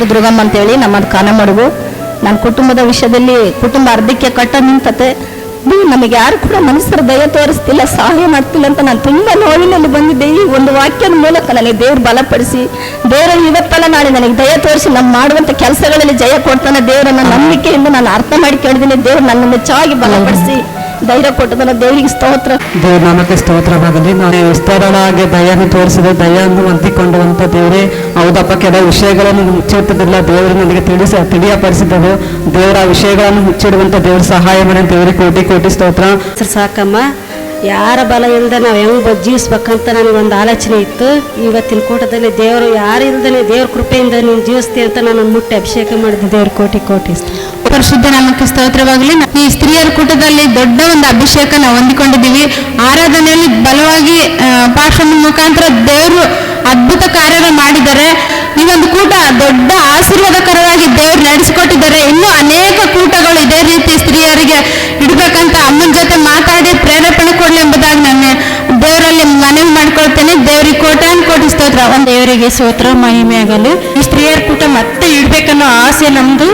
ಹೆಸರು ದುರ್ಗಮ್ಮ ಅಂತೇಳಿ, ನಮ್ಮದು ಕಾನಮಡುಗು. ನನ್ನ ಕುಟುಂಬದ ವಿಷಯದಲ್ಲಿ ಕುಟುಂಬ ಅರ್ಧಕ್ಕೆ ಕಟ್ಟ ನಿಂತತೆ. ನಮಗೆ ಯಾರು ಕೂಡ ಮನುಷ್ಯರ ದಯ ತೋರಿಸ್ತಿಲ್ಲ, ಸಹಾಯ ಮಾಡ್ತಿಲ್ಲ ಅಂತ ನಾನು ತುಂಬ ನೋವಿನಲ್ಲಿ ಬಂದಿದ್ದೆ. ಈ ಒಂದು ವಾಕ್ಯದ ಮೂಲಕ ನನಗೆ ದೇವ್ರು ಬಲಪಡಿಸಿ, ದೇವರಲ್ಲಿ ಇವತ್ತಲ್ಲ ನಾಳೆ ನನಗೆ ದಯ ತೋರಿಸಿ ನಮ್ಮ ಮಾಡುವಂಥ ಕೆಲಸಗಳಲ್ಲಿ ಜಯ ಕೊಡ್ತಾನೆ ದೇವರನ್ನ ನಂಬಿಕೆಯಿಂದ ನಾನು ಅರ್ಥ ಮಾಡಿ ಕೇಳಿದ್ದೀನಿ. ದೇವ್ರು ನನ್ನನ್ನು ಹೆಚ್ಚಾಗಿ ಬಲಪಡಿಸಿ ಧೈರ್ಯ ಕೊಟ್ಟದಲ್ಲ, ದೇವರಿಗೆ ಸ್ತೋತ್ರ. ದೇವ್ರ ನಾಮಕ್ಕೆ ಸ್ತೋತ್ರವಾಗಲಿ. ನಾನು ವಿಸ್ತಾರವಾಗಿ ದಯವನ್ನು ತೋರಿಸಿದೆ, ದಯವನ್ನು ಹೊಂದಿಕೊಂಡಂಥ ದೇವರೇ. ಹೌದಪ್ಪ, ಕೆಲವು ವಿಷಯಗಳನ್ನು ಮುಚ್ಚಿಟ್ಟಿದ್ದಿಲ್ಲ, ದೇವರು ನನಗೆ ತಿಳಿಯಪಡಿಸಿದರು. ದೇವರ ವಿಷಯಗಳನ್ನು ಮುಚ್ಚಿಡುವಂಥ ದೇವ್ರ ಸಹಾಯ ಮಾಡಿ ದೇವರಿಗೆ ಕೋಟಿ ಕೋಟಿ ಸ್ತೋತ್ರ. ಸಾಕಮ್ಮ, ಯಾರ ಬಲ ಇಲ್ಲದೆ ನಾವು ಹೆಂಗೆ ಜೀವಿಸ್ಬೇಕಂತ ನನಗೊಂದು ಆಲೋಚನೆ ಇತ್ತು. ಇವತ್ತಿನ ಕೂಟದಲ್ಲಿ ದೇವರು ಯಾರು ಇಲ್ದೇ ದೇವ್ರ ಕೃಪೆಯಿಂದ ನೀನು ಜೀವಿಸ್ತೀವಿ ಅಂತ ನಾನು ಮುಟ್ಟಿ ಅಭಿಷೇಕ ಮಾಡಿದೆ. ದೇವ್ರ ಕೋಟಿ ಕೋಟಿ ಪರಿಶುದ್ಧ ನಾಮಕ್ಕೆ ಸ್ತೋತ್ರವಾಗಲಿ. ಈ ಸ್ತ್ರೀಯರ ಕೂಟದಲ್ಲಿ ದೊಡ್ಡ ಒಂದು ಅಭಿಷೇಕ ನಾವು ಹೊಂದಿಕೊಂಡಿದ್ದೀವಿ. ಆರಾಧನೆಯಲ್ಲಿ ಬಲವಾಗಿ ಪಾಠದ ಮುಖಾಂತರ ದೇವರು ಅದ್ಭುತ ಕಾರ್ಯ ಮಾಡಿದ್ದಾರೆ. ಈ ಒಂದು ಕೂಟ ದೊಡ್ಡ ಆಶೀರ್ವಾದಕರವಾಗಿ ದೇವರು ನಡೆಸಿಕೊಟ್ಟಿದ್ದಾರೆ. ಇನ್ನೂ ಅನೇಕ ಕೂಟಗಳು ಇದೇ ರೀತಿ ಸ್ತ್ರೀಯರಿಗೆ ಇಡಬೇಕಂತ ಅಮ್ಮನ ಜೊತೆ ಮಾತಾಡಿ ಪ್ರೇರೇಪಣೆ ಕೊಡಲಿ ಎಂಬುದಾಗಿ ನಾನು ದೇವರಲ್ಲಿ ಮನವಿ ಮಾಡ್ಕೊಳ್ತೇನೆ. ದೇವರಿಗೆ ಕೋಟಿ ಸ್ತೋತ್ರ. ದೇವರಿಗೆ ಸ್ತೋತ್ರ ಮಹಿಮೆ ಆಗಲಿ. ಈ ಸ್ತ್ರೀಯರ ಕೂಟ ಮತ್ತೆ ಇಡ್ಬೇಕನ್ನೋ ಆಸೆ ನಮ್ದು.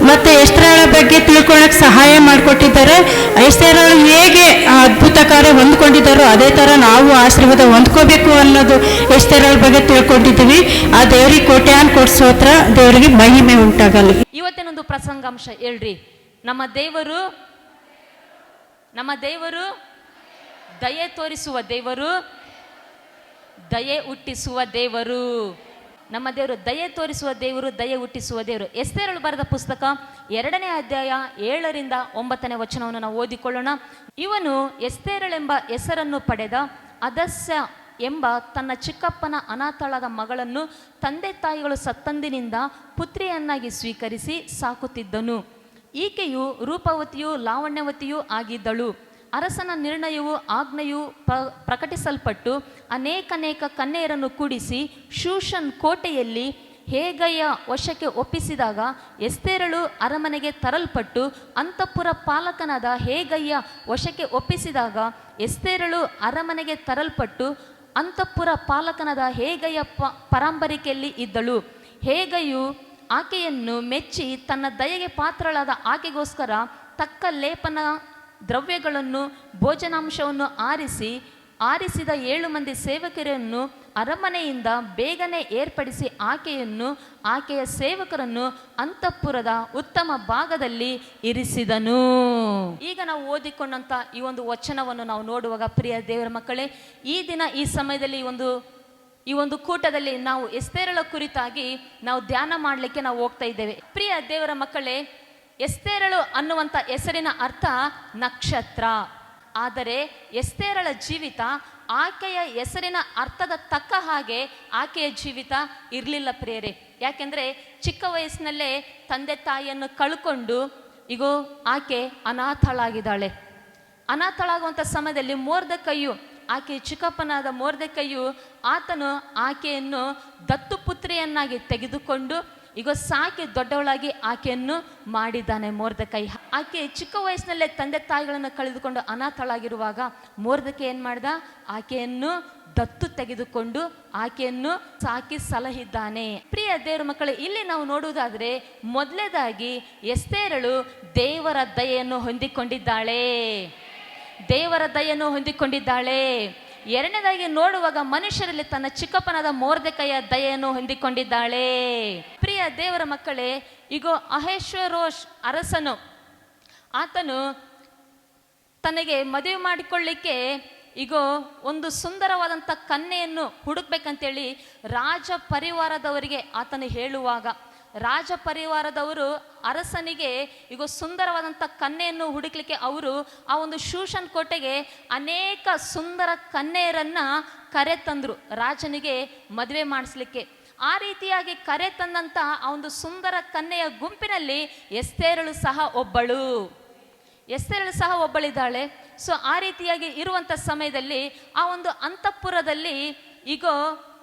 ಮತ್ತೆ ಎಸ್ತೇರಳ ಬಗ್ಗೆ ತಿಳ್ಕೊಳ್ಳೋಕೆ ಸಹಾಯ ಮಾಡಿಕೊಟ್ಟಿದ್ದಾರೆ. ಎಸ್ತೇರಳು ಹೇಗೆ ಅದ್ಭುತ ಕಾರ್ಯ ಹೊಂದ್ಕೊಂಡಿದ್ದಾರೋ ಅದೇ ಥರ ನಾವು ಆಶೀರ್ವಾದ ಹೊಂದ್ಕೋಬೇಕು ಅನ್ನೋದು ಎಸ್ತೇರಳ ಬಗ್ಗೆ ತಿಳ್ಕೊಂಡಿದ್ದೀವಿ. ಆ ದೇವರಿಗೆ ಕೋಟಿ ಸ್ತೋತ್ರ. ದೇವರಿಗೆ ಮಹಿಮೆ ಉಂಟಾಗಲಿ. ಇವತ್ತಿನೊಂದು ಪ್ರಸಂಗಾಂಶ ಹೇಳ್ರಿ. ನಮ್ಮ ದೇವರು ದಯೆ ತೋರಿಸುವ ದೇವರು, ದಯೆ ಹುಟ್ಟಿಸುವ ದೇವರು. ನಮ್ಮ ದೇವರು ದಯೆ ತೋರಿಸುವ ದೇವರು, ದಯೆ ಹುಟ್ಟಿಸುವ ದೇವರು. ಎಸ್ತೇರಳು ಬರೆದ ಪುಸ್ತಕ 2ನೇ ಅಧ್ಯಾಯ 7ರಿಂದ 9ನೇ ವಚನವನ್ನು ನಾವು ಓದಿಕೊಳ್ಳೋಣ. ಇವನು ಎಸ್ತೇರಳೆಂಬ ಹೆಸರನ್ನು ಪಡೆದ ಅದಸ್ಯ ಎಂಬ ತನ್ನ ಚಿಕ್ಕಪ್ಪನ ಅನಾಥಳಾದ ಮಗಳನ್ನು ತಂದೆ ತಾಯಿಗಳು ಸತ್ತಂದಿನಿಂದ ಪುತ್ರಿಯನ್ನಾಗಿ ಸ್ವೀಕರಿಸಿ ಸಾಕುತ್ತಿದ್ದನು. ಈಕೆಯು ರೂಪವತಿಯೂ ಲಾವಣ್ಯವತಿಯೂ ಆಗಿದ್ದಳು. ಅರಸನ ನಿರ್ಣಯವೂ ಆಜ್ಞೆಯೂ ಪ್ರಕಟಿಸಲ್ಪಟ್ಟು ಅನೇಕ ಕನ್ಯೆಯರನ್ನು ಕೂಡಿಸಿ ಶೂಷನ್ ಕೋಟೆಯಲ್ಲಿ ಹೇಗಯ್ಯ ವಶಕ್ಕೆ ಒಪ್ಪಿಸಿದಾಗ ಎಸ್ತೇರಳು ಅರಮನೆಗೆ ತರಲ್ಪಟ್ಟು ಅಂತಃಪುರ ಪಾಲಕನಾದ ಹೇಗಯ್ಯ ವಶಕ್ಕೆ ಒಪ್ಪಿಸಿದಾಗ ಎಸ್ತೇರಳು ಅರಮನೆಗೆ ತರಲ್ಪಟ್ಟು ಅಂತಃಪುರ ಪಾಲಕನಾದ ಹೇಗಯ್ಯ ಪರಂಪರಿಕೆಯಲ್ಲಿ ಇದ್ದಳು. ಹೇಗಯ್ಯು ಆಕೆಯನ್ನು ಮೆಚ್ಚಿ ತನ್ನ ದಯೆಗೆ ಪಾತ್ರಳಾದ ಆಕೆಗೋಸ್ಕರ ತಕ್ಕ ಲೇಪನ ದ್ರವ್ಯಗಳನ್ನು ಭೋಜನಾಂಶವನ್ನು ಆರಿಸಿದ 7 ಮಂದಿ ಸೇವಕರನ್ನು ಅರಮನೆಯಿಂದ ಬೇಗನೆ ಏರ್ಪಡಿಸಿ ಆಕೆಯ ಸೇವಕರನ್ನು ಅಂತಃಪುರದ ಉತ್ತಮ ಭಾಗದಲ್ಲಿ ಇರಿಸಿದನು. ಈಗ ನಾವು ಓದಿಕೊಂಡಂತ ಈ ಒಂದು ವಚನವನ್ನು ನಾವು ನೋಡುವಾಗ, ಪ್ರಿಯ ದೇವರ ಮಕ್ಕಳೇ, ಈ ದಿನ ಈ ಸಮಯದಲ್ಲಿ ಈ ಒಂದು ಕೂಟದಲ್ಲಿ ನಾವು ಎಸ್ತೇರಳ ಕುರಿತಾಗಿ ನಾವು ಧ್ಯಾನ ಮಾಡಲಿಕ್ಕೆ ನಾವು ಹೋಗ್ತಾ ಇದ್ದೇವೆ. ಪ್ರಿಯ ದೇವರ ಮಕ್ಕಳೇ, ಎಸ್ತೇರಳು ಅನ್ನುವಂಥ ಹೆಸರಿನ ಅರ್ಥ ನಕ್ಷತ್ರ. ಆದರೆ ಎಸ್ತೇರಳ ಜೀವಿತ ಆಕೆಯ ಹೆಸರಿನ ಅರ್ಥದ ತಕ್ಕ ಹಾಗೆ ಆಕೆಯ ಜೀವಿತ ಇರಲಿಲ್ಲ ಪ್ರಿಯರೇ. ಯಾಕೆಂದರೆ ಚಿಕ್ಕ ವಯಸ್ಸಿನಲ್ಲೇ ತಂದೆ ತಾಯಿಯನ್ನು ಕಳ್ಕೊಂಡು ಈಗ ಆಕೆ ಅನಾಥಳಾಗಿದ್ದಾಳೆ. ಅನಾಥಳಾಗುವಂಥ ಸಮಯದಲ್ಲಿ ಮೊರ್ದೆಕೈಯು, ಆಕೆ ಚಿಕ್ಕಪ್ಪನಾದ ಮೊರ್ದೆಕೈಯು, ಆತನು ಆಕೆಯನ್ನು ದತ್ತುಪುತ್ರಿಯನ್ನಾಗಿ ತೆಗೆದುಕೊಂಡು ಈಗ ಸಾಕಿ ದೊಡ್ಡವಳಾಗಿ ಆಕೆಯನ್ನು ಮಾಡಿದ್ದಾನೆ ಮೊರ್ದೆಕೈ. ಆಕೆ ಚಿಕ್ಕ ವಯಸ್ಸಿನಲ್ಲೇ ತಂದೆ ತಾಯಿಗಳನ್ನು ಕಳೆದುಕೊಂಡು ಅನಾಥಳಾಗಿರುವಾಗ ಮೊರ್ದೆಕೈ ಏನು ಮಾಡ್ದ? ಆಕೆಯನ್ನು ದತ್ತು ತೆಗೆದುಕೊಂಡು ಆಕೆಯನ್ನು ಸಾಕಿ ಸಲಹಿದ್ದಾನೆ. ಪ್ರಿಯ ದೇವರ ಮಕ್ಕಳೇ, ಇಲ್ಲಿ ನಾವು ನೋಡುವುದಾದರೆ ಮೊದಲನೇದಾಗಿ ಎಸ್ತೇರಳು ದೇವರ ದಯೆಯನ್ನು ಹೊಂದಿಕೊಂಡಿದ್ದಾಳೆ. ಎರಡನೇದಾಗಿ ನೋಡುವಾಗ ಮನುಷ್ಯರಲ್ಲಿ ತನ್ನ ಚಿಕ್ಕಪ್ಪನಾದ ಮೊರ್ದೆಕೈಯ ದಯೆಯನ್ನು ಹೊಂದಿಕೊಂಡಿದ್ದಾಳೆ. ಪ್ರಿಯ ದೇವರ ಮಕ್ಕಳೇ, ಈಗ ಅಹಷ್ವೇರೋಷ್ ಅರಸನು ಆತನು ತನಗೆ ಮದುವೆ ಮಾಡಿಕೊಳ್ಳಿಕ್ಕೆ ಈಗ ಒಂದು ಸುಂದರವಾದಂಥ ಕನ್ಯೆಯನ್ನು ಹುಡುಕ್ಬೇಕಂತೇಳಿ ರಾಜ ಪರಿವಾರದವರಿಗೆ ಆತನು ಹೇಳುವಾಗ, ರಾಜ ಪರಿವಾರದವರು ಅರಸನಿಗೆ ಈಗ ಸುಂದರವಾದಂಥ ಕನ್ಯೆಯನ್ನು ಹುಡುಕ್ಲಿಕ್ಕೆ ಅವರು ಆ ಒಂದು ಶೂಷನ್ ಕೋಟೆಗೆ ಅನೇಕ ಸುಂದರ ಕನ್ಯೆಯರನ್ನು ಕರೆ ತಂದರು ರಾಜನಿಗೆ ಮದುವೆ ಮಾಡಿಸ್ಲಿಕ್ಕೆ. ಆ ರೀತಿಯಾಗಿ ಕರೆ ತಂದಂಥ ಆ ಒಂದು ಸುಂದರ ಕನ್ಯೆಯ ಗುಂಪಿನಲ್ಲಿ ಎಸ್ತೇರಳು ಸಹ ಒಬ್ಬಳಿದ್ದಾಳೆ. ಸೊ ಆ ರೀತಿಯಾಗಿ ಇರುವಂಥ ಸಮಯದಲ್ಲಿ ಆ ಒಂದು ಅಂತಃಪುರದಲ್ಲಿ ಈಗ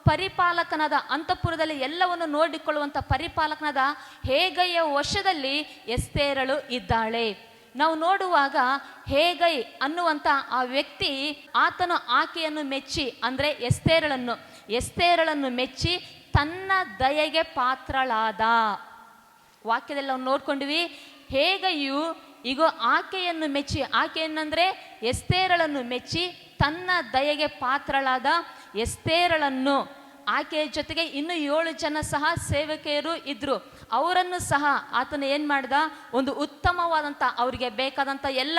ಪರಿಪಾಲಕನಾದ, ಅಂತಃಪುರದಲ್ಲಿ ಎಲ್ಲವನ್ನು ನೋಡಿಕೊಳ್ಳುವಂಥ ಪರಿಪಾಲಕನಾದ ಹೇಗಯ್ಯ ವಶದಲ್ಲಿ ಎಸ್ತೇರಳು ಇದ್ದಾಳೆ. ನಾವು ನೋಡುವಾಗ ಹೇಗೈ ಅನ್ನುವಂಥ ಆ ವ್ಯಕ್ತಿ ಆತನು ಆಕೆಯನ್ನು ಮೆಚ್ಚಿ, ಅಂದರೆ ಎಸ್ತೇರಳನ್ನು ಮೆಚ್ಚಿ ತನ್ನ ದಯೆಗೆ ಪಾತ್ರಳಾದ. ವಾಕ್ಯದಲ್ಲಿ ನಾವು ನೋಡ್ಕೊಂಡ್ವಿ. ಹೇಗೆಯೂ ಈಗ ಆಕೆಯನ್ನು ಮೆಚ್ಚಿ, ಆಕೆಯನ್ನಂದ್ರೆ ಎಸ್ತೇರಳನ್ನು ಮೆಚ್ಚಿ ತನ್ನ ದಯೆಗೆ ಪಾತ್ರಳಾದ ಎಸ್ತೇರಳನ್ನು, ಆಕೆಯ ಜೊತೆಗೆ ಇನ್ನು 7 ಜನ ಸಹ ಸೇವಕಿಯರು ಇದ್ರು. ಅವರನ್ನು ಸಹ ಆತನು ಏನು ಮಾಡ್ದ, ಒಂದು ಉತ್ತಮವಾದಂಥ ಅವರಿಗೆ ಬೇಕಾದಂಥ ಎಲ್ಲ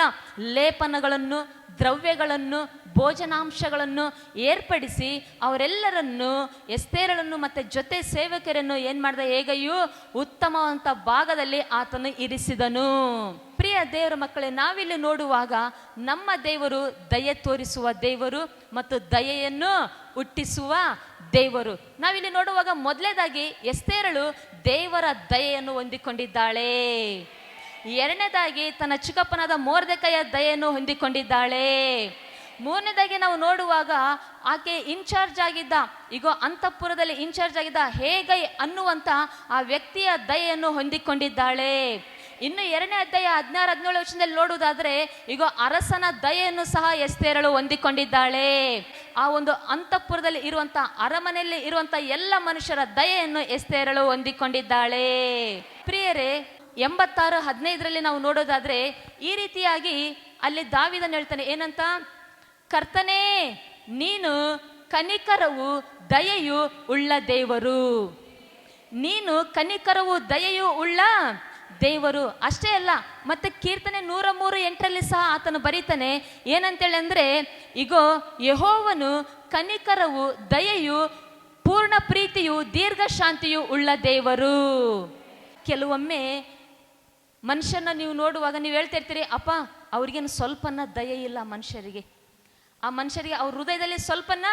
ಲೇಪನಗಳನ್ನು, ದ್ರವ್ಯಗಳನ್ನು, ಭೋಜನಾಂಶಗಳನ್ನು ಏರ್ಪಡಿಸಿ ಅವರೆಲ್ಲರನ್ನು, ಎಸ್ತೇರಳನ್ನು ಮತ್ತು ಜೊತೆ ಸೇವಕರನ್ನು ಏನು ಮಾಡ್ದ, ಹೇಗೆಯೂ ಉತ್ತಮವಾದಂಥ ಭಾಗದಲ್ಲಿ ಆತನು ಇರಿಸಿದನು. ಪ್ರಿಯ ದೇವರ ಮಕ್ಕಳೇ, ನಾವಿಲ್ಲಿ ನೋಡುವಾಗ ನಮ್ಮ ದೇವರು ದಯೆ ತೋರಿಸುವ ದೇವರು ಮತ್ತು ದಯೆಯನ್ನು ಹುಟ್ಟಿಸುವ ದೇವರು. ನಾವಿಲ್ಲಿ ನೋಡುವಾಗ ಮೊದಲನೇದಾಗಿ ಎಸ್ತೇರಳು ದೇವರ ದಯೆಯನ್ನು ಹೊಂದಿಕೊಂಡಿದ್ದಾಳೆ. ಎರಡನೇದಾಗಿ ತನ್ನ ಚಿಕ್ಕಪ್ಪನಾದ ಮೊರ್ದೆಕೈಯ ದಯೆಯನ್ನು ಹೊಂದಿಕೊಂಡಿದ್ದಾಳೆ. ಮೂರನೇದಾಗಿ ನಾವು ನೋಡುವಾಗ ಆಕೆ ಇನ್ಚಾರ್ಜ್ ಆಗಿದ್ದ, ಈಗ ಅಂತಃಪುರದಲ್ಲಿ ಇನ್ಚಾರ್ಜ್ ಆಗಿದ್ದ ಹೇಗೈ ಅನ್ನುವಂಥ ಆ ವ್ಯಕ್ತಿಯ ದಯೆಯನ್ನು ಹೊಂದಿಕೊಂಡಿದ್ದಾಳೆ. ಇನ್ನು 2ನೇ ಅಧ್ಯಾಯ 16-17 ವಚನದಲ್ಲಿ ನೋಡುವುದಾದರೆ ಈಗ ಅರಸನ ದಯೆಯನ್ನು ಸಹ ಎಸ್ತೇರಳು ಹೊಂದಿಕೊಂಡಿದ್ದಾಳೆ. ಆ ಒಂದು ಅಂತಃಪುರದಲ್ಲಿ ಇರುವಂಥ, ಅರಮನೆಯಲ್ಲಿ ಇರುವಂಥ ಎಲ್ಲ ಮನುಷ್ಯರ ದಯೆಯನ್ನು ಎಸ್ತೇರಳು ಹೊಂದಿಕೊಂಡಿದ್ದಾಳೆ. ಪ್ರಿಯರೇ, 86:15 ನಾವು ನೋಡೋದಾದ್ರೆ ಈ ರೀತಿಯಾಗಿ ಅಲ್ಲಿ ದಾವೀದನು ಹೇಳ್ತಾನೆ, ಏನಂತ, ಕರ್ತನೇ ನೀನು ಕನಿಕರವು ದಯೆಯು ಉಳ್ಳ ದೇವರು, ನೀನು ಕನಿಕರವು ದಯೆಯು ಉಳ್ಳ ದೇವರು. ಅಷ್ಟೇ ಅಲ್ಲ, ಮತ್ತೆ ಕೀರ್ತನೆ 103:8 ಸಹ ಆತನು ಬರೀತಾನೆ, ಏನಂತೇಳಿ ಅಂದ್ರೆ, ಇಗೋ ಯೆಹೋವನು ಕನಿಕರವು ದಯೆಯು ಪೂರ್ಣ ಪ್ರೀತಿಯು ದೀರ್ಘ ಶಾಂತಿಯು ಉಳ್ಳ ದೇವರು. ಕೆಲವೊಮ್ಮೆ ಮನುಷ್ಯನ ನೀವು ನೋಡುವಾಗ ನೀವು ಹೇಳ್ತಾ ಇರ್ತೀರಿ, ಅಪ್ಪ ಅವ್ರಿಗೇನು ಸ್ವಲ್ಪನ ದಯೆ ಇಲ್ಲ ಮನುಷ್ಯರಿಗೆ, ಆ ಮನುಷ್ಯರಿಗೆ ಅವ್ರ ಹೃದಯದಲ್ಲಿ ಸ್ವಲ್ಪನ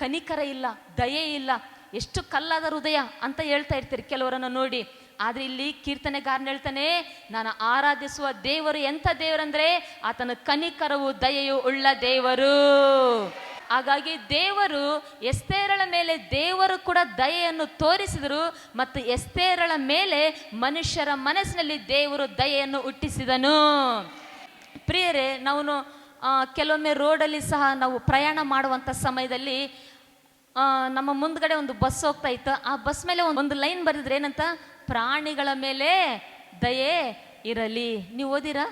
ಕನಿಕರ ಇಲ್ಲ, ದಯೆ ಇಲ್ಲ, ಎಷ್ಟು ಕಲ್ಲಾದ ಹೃದಯ ಅಂತ ಹೇಳ್ತಾ ಇರ್ತೀರಿ ಕೆಲವರನ್ನು ನೋಡಿ. ಆದ್ರೆ ಇಲ್ಲಿ ಕೀರ್ತನೆಗಾರನ ಹೇಳ್ತಾನೆ, ನಾನು ಆರಾಧಿಸುವ ದೇವರು ಎಂಥ ದೇವರಂದ್ರೆ ಆತನ ಕನಿಕರವು ದಯೆಯು ಉಳ್ಳ ದೇವರು. ಹಾಗಾಗಿ ದೇವರು ಎಸ್ತೇರಳ ಮೇಲೆ ದೇವರು ಕೂಡ ದಯೆಯನ್ನು ತೋರಿಸಿದರು ಮತ್ತು ಎಸ್ತೇರಳ ಮೇಲೆ ಮನುಷ್ಯರ ಮನಸ್ಸಿನಲ್ಲಿ ದೇವರು ದಯೆಯನ್ನು ಹುಟ್ಟಿಸಿದನು. ಪ್ರಿಯರೇ, ನಾವು ಕೆಲವೊಮ್ಮೆ ರೋಡಲ್ಲಿ ಸಹ ನಾವು ಪ್ರಯಾಣ ಮಾಡುವಂಥ ಸಮಯದಲ್ಲಿ ನಮ್ಮ ಮುಂದ್ಗಡೆ ಒಂದು ಬಸ್ ಹೋಗ್ತಾ ಇತ್ತು. ಆ ಬಸ್ ಮೇಲೆ ಒಂದು ಲೈನ್ ಬರೆದಿದ್ರೆ ಏನಂತ, ಪ್ರಾಣಿಗಳ ಮೇಲೆ ದಯೆ ಇರಲಿ. ನೀವು ಓದಿರಾ?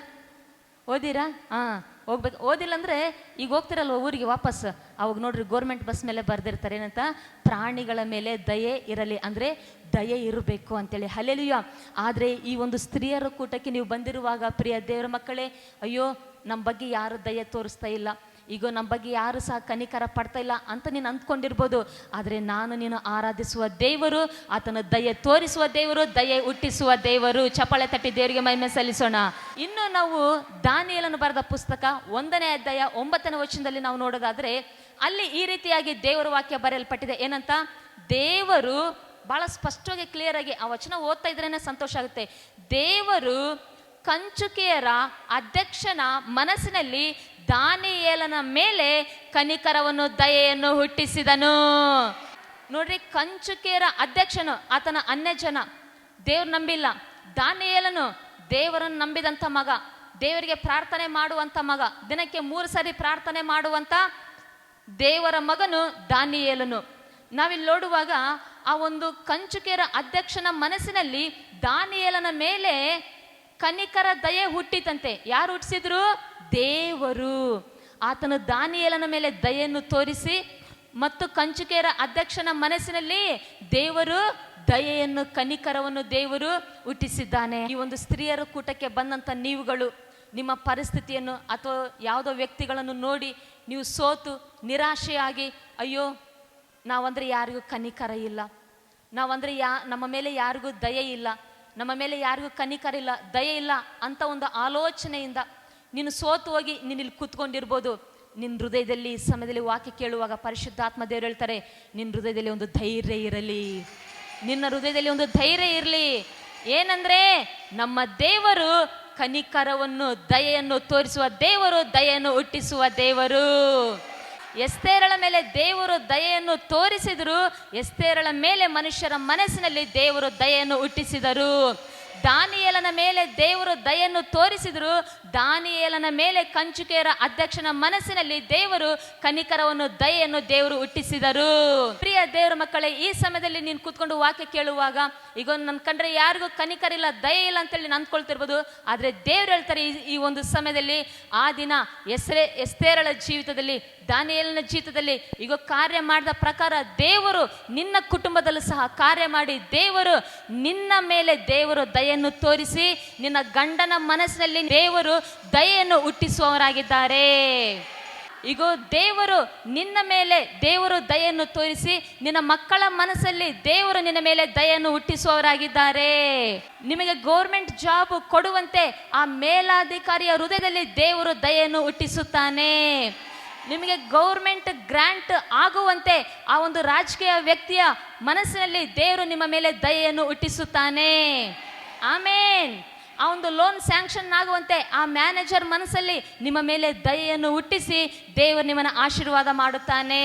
ಹೋಗ್ಬೇಕು. ಓದಿಲ್ಲ ಅಂದರೆ ಈಗ ಹೋಗ್ತಿರಲ್ವ ಊರಿಗೆ ವಾಪಸ್, ಅವಾಗ ನೋಡ್ರಿ ಗೋರ್ಮೆಂಟ್ ಬಸ್ ಮೇಲೆ ಬರೆದಿರ್ತಾರೆ ಏನಂತ, ಪ್ರಾಣಿಗಳ ಮೇಲೆ ದಯೆ ಇರಲಿ, ಅಂದರೆ ದಯೆ ಇರಬೇಕು ಅಂತೇಳಿ. ಹಲ್ಲೆಲೂಯಾ. ಆದರೆ ಈ ಒಂದು ಸ್ತ್ರೀಯರ ಕೂಟಕ್ಕೆ ನೀವು ಬಂದಿರುವಾಗ ಪ್ರಿಯ ದೇವರ ಮಕ್ಕಳೇ, ಅಯ್ಯೋ ನಮ್ಮ ಬಗ್ಗೆ ಯಾರು ದಯೆ ತೋರಿಸ್ತಾ ಇಲ್ಲ, ಈಗ ನಮ್ಮ ಬಗ್ಗೆ ಯಾರು ಸಹ ಕನಿಕರ ಪಡ್ತಾ ಇಲ್ಲ ಅಂತ ನೀನು ಅಂದ್ಕೊಂಡಿರ್ಬೋದು. ಆದರೆ ನೀನು ಆರಾಧಿಸುವ ದೇವರು ಆತನ ದಯೆ ತೋರಿಸುವ ದೇವರು, ದಯೆ ಹುಟ್ಟಿಸುವ ದೇವರು. ಚಪ್ಪಾಳೆ ತಟ್ಟಿ ದೇವರಿಗೆ ಮಹಿಮೆ ಸಲ್ಲಿಸೋಣ. ಇನ್ನು ನಾವು ದಾನಿಯೇಲನು ಬರೆದ ಪುಸ್ತಕ 1ನೇ ಅಧ್ಯಾಯ 9ನೇ ವಚನದಲ್ಲಿ ನಾವು ನೋಡೋದಾದ್ರೆ ಅಲ್ಲಿ ಈ ರೀತಿಯಾಗಿ ದೇವರ ವಾಕ್ಯ ಬರೆಯಲ್ಪಟ್ಟಿದೆ. ಏನಂತ, ದೇವರು ಬಹಳ ಸ್ಪಷ್ಟವಾಗಿ ಕ್ಲಿಯರ್ ಆಗಿ ಆ ವಚನ ಓದ್ತಾ ಇದ್ರೇನೆ ಸಂತೋಷ ಆಗುತ್ತೆ. ದೇವರು ಕಂಚುಕಿಯರ ಅಧ್ಯಕ್ಷನ ಮನಸ್ಸಿನಲ್ಲಿ ದಾನಿಯೇಲನ ಮೇಲೆ ಕನಿಕರವನ್ನು ದಯೆಯನ್ನು ಹುಟ್ಟಿಸಿದನು. ನೋಡ್ರಿ, ಕಂಚುಕಿಯರ ಅಧ್ಯಕ್ಷನು ಆತನ ಅನ್ಯಜನ, ದೇವ್ರು ನಂಬಿಲ್ಲ. ದಾನಿಯೇಲನು ದೇವರನ್ನು ನಂಬಿದಂಥ ಮಗ, ದೇವರಿಗೆ ಪ್ರಾರ್ಥನೆ ಮಾಡುವಂಥ ಮಗ, ದಿನಕ್ಕೆ 3 ಸಾರಿ ಪ್ರಾರ್ಥನೆ ಮಾಡುವಂಥ ದೇವರ ಮಗನು ದಾನಿಯೇಲನು. ನಾವಿಲ್ಲಿ ನೋಡುವಾಗ ಆ ಒಂದು ಕಂಚುಕಿಯರ ಅಧ್ಯಕ್ಷನ ಮನಸ್ಸಿನಲ್ಲಿ ದಾನಿಯೇಲನ ಮೇಲೆ ಕನಿಕರ ದಯೆ ಹುಟ್ಟಿತಂತೆ. ಯಾರು ಹುಟ್ಟಿಸಿದ್ರು? ದೇವರು. ಆತನು ದಾನಿಯೇಲನ ಮೇಲೆ ದಯೆಯನ್ನು ತೋರಿಸಿ ಮತ್ತು ಕಂಚುಕಿಯರ ಅಧ್ಯಕ್ಷನ ಮನಸ್ಸಿನಲ್ಲಿ ದೇವರು ದಯೆಯನ್ನು, ಕನಿಕರವನ್ನು ದೇವರು ಹುಟ್ಟಿಸಿದ್ದಾನೆ. ಈ ಒಂದು ಸ್ತ್ರೀಯರ ಕೂಟಕ್ಕೆ ಬಂದಂಥ ನೀವುಗಳು ನಿಮ್ಮ ಪರಿಸ್ಥಿತಿಯನ್ನು ಅಥವಾ ಯಾವುದೋ ವ್ಯಕ್ತಿಗಳನ್ನು ನೋಡಿ ನೀವು ಸೋತು ನಿರಾಶೆಯಾಗಿ, ಅಯ್ಯೋ ನಾವಂದ್ರೆ ಯಾರಿಗೂ ಕನಿಕರ ಇಲ್ಲ, ನಾವಂದ್ರೆ ನಮ್ಮ ಮೇಲೆ ಯಾರಿಗೂ ದಯೆ ಇಲ್ಲ, ನಮ್ಮ ಮೇಲೆ ಯಾರಿಗೂ ಕನಿಕರ ಇಲ್ಲ, ದಯೆ ಇಲ್ಲ ಅಂತ ಒಂದು ಆಲೋಚನೆಯಿಂದ ನೀನು ಸೋತು ಹೋಗಿ ನೀನು ಇಲ್ಲಿ ಕೂತ್ಕೊಂಡಿರ್ಬೋದು. ನಿನ್ನ ಹೃದಯದಲ್ಲಿ ಈ ಸಮಯದಲ್ಲಿ ವಾಕ್ಯ ಕೇಳುವಾಗ ಪರಿಶುದ್ಧಾತ್ಮ ದೇವರು ಹೇಳ್ತಾರೆ, ನಿನ್ನ ಹೃದಯದಲ್ಲಿ ಒಂದು ಧೈರ್ಯ ಇರಲಿ, ನಿನ್ನ ಹೃದಯದಲ್ಲಿ ಒಂದು ಧೈರ್ಯ ಇರಲಿ. ಏನಂದ್ರೆ ನಮ್ಮ ದೇವರು ಕನಿಕರವನ್ನು, ದಯೆಯನ್ನು ತೋರಿಸುವ ದೇವರು, ದಯೆಯನ್ನು ಹುಟ್ಟಿಸುವ ದೇವರು. ಎಸ್ತೇರಳ ಮೇಲೆ ದೇವರು ದಯೆಯನ್ನು ತೋರಿಸಿದರು, ಎಸ್ತೇರಳ ಮೇಲೆ ಮನುಷ್ಯರ ಮನಸ್ಸಿನಲ್ಲಿ ದೇವರು ದಯೆಯನ್ನು ಹುಟ್ಟಿಸಿದರು. ದಾನಿಯೇಲನ ಮೇಲೆ ದೇವರು ದಯೆಯನ್ನು ತೋರಿಸಿದ್ರು. ದಾನಿಯೇಲನ ಮೇಲೆ ಕಂಚುಕಿಯರ ಅಧ್ಯಕ್ಷನ ಮನಸ್ಸಿನಲ್ಲಿ ದೇವರು ಕನಿಕರವನ್ನು ದಯೆಯನ್ನು ದೇವರು ಹುಟ್ಟಿಸಿದರು. ಪ್ರಿಯ ದೇವರ ಮಕ್ಕಳೇ, ಈ ಸಮಯದಲ್ಲಿ ನೀನು ಕೂತ್ಕೊಂಡು ವಾಕ್ಯ ಕೇಳುವಾಗ ಈಗ ನನ್ನ ಕಂಡ್ರೆ ಯಾರಿಗೂ ಕನಿಕರಿಲ್ಲ, ದಯೆ ಇಲ್ಲ ಅಂತೇಳಿ ಅಂದ್ಕೊಳ್ತಿರ್ಬೋದು. ಆದ್ರೆ ದೇವ್ರು ಹೇಳ್ತಾರೆ ಈ ಒಂದು ಸಮಯದಲ್ಲಿ, ಆ ದಿನ ಎಸ್ತೇರಳ ಜೀವಿತದಲ್ಲಿ, ದಾನಿಯೇಲನ ಜೀವಿತದಲ್ಲಿ ಈಗ ಕಾರ್ಯ ಮಾಡಿದ ಪ್ರಕಾರ ದೇವರು ನಿನ್ನ ಕುಟುಂಬದಲ್ಲೂ ಸಹ ಕಾರ್ಯ ಮಾಡಿ ದೇವರು ನಿನ್ನ ಮೇಲೆ ದೇವರು ದಯೆಯನ್ನು ತೋರಿಸಿ ನಿನ್ನ ಗಂಡನ ಮನಸ್ಸಿನಲ್ಲಿ ದೇವರು ದಯೆಯನ್ನು ಹುಟ್ಟಿಸುವವರಾಗಿದ್ದಾರೆ. ಈಗ ದೇವರು ನಿನ್ನ ಮೇಲೆ ದೇವರು ದಯೆಯನ್ನು ತೋರಿಸಿ ನಿನ್ನ ಮಕ್ಕಳ ಮನಸ್ಸಲ್ಲಿ ದೇವರು ನಿನ್ನ ಮೇಲೆ ದಯೆಯನ್ನು ಹುಟ್ಟಿಸುವವರಾಗಿದ್ದಾರೆ. ನಿಮಗೆ ಗೌರ್ಮೆಂಟ್ ಜಾಬ್ ಕೊಡುವಂತೆ ಆ ಮೇಲಾಧಿಕಾರಿಯ ಹೃದಯದಲ್ಲಿ ದೇವರು ದಯೆಯನ್ನು ಹುಟ್ಟಿಸುತ್ತಾನೆ. ನಿಮಗೆ ಗೌರ್ಮೆಂಟ್ ಗ್ರಾಂಟ್ ಆಗುವಂತೆ ಆ ಒಂದು ರಾಜಕೀಯ ವ್ಯಕ್ತಿಯ ಮನಸ್ಸಿನಲ್ಲಿ ದೇವರು ನಿಮ್ಮ ಮೇಲೆ ದಯೆಯನ್ನು ಹುಟ್ಟಿಸುತ್ತಾನೆ. ಆಮೇನ್. ಆ ಒಂದು ಲೋನ್ ಸ್ಯಾಂಕ್ಷನ್ ಆಗುವಂತೆ ಆ ಮ್ಯಾನೇಜರ್ ಮನಸ್ಸಲ್ಲಿ ನಿಮ್ಮ ಮೇಲೆ ದಯೆಯನ್ನು ಹುಟ್ಟಿಸಿ ದೇವರು ನಿಮ್ಮನ್ನು ಆಶೀರ್ವಾದ ಮಾಡುತ್ತಾನೆ.